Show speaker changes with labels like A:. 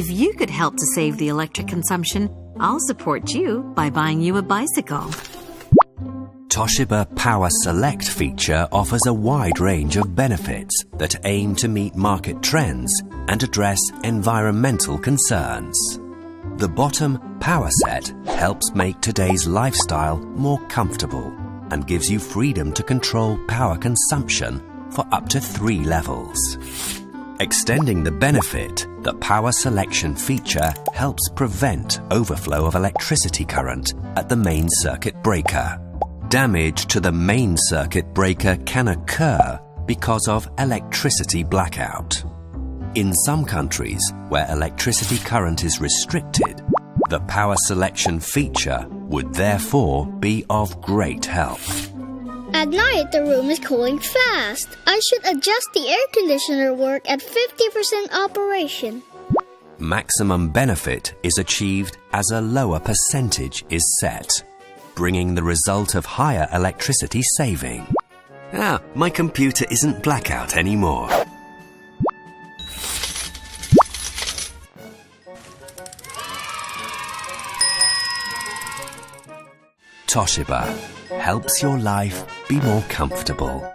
A: If you could help to save the electric consumption, I'll support you by buying you a bicycle.
B: Toshiba Power Select feature offers a wide range of benefits that aim to meet market trends and address environmental concerns. The bottom power set helps make today's lifestyle more comfortable and gives you freedom to control power consumption for up to 3 levels. Extending the benefit, the power selection feature helps prevent overflow of electricity current at the main circuit breaker. Damage to the main circuit breaker can occur because of electricity blackout. In some countries where electricity current is restricted, the power selection feature would therefore be of great help.
C: At night, the room is cooling fast. I should adjust the air conditioner work at 50% operation.
B: Maximum benefit is achieved as a lower percentage is set, bringing the result of higher electricity saving. My computer isn't blackout anymore. Toshiba helps your life be more comfortable.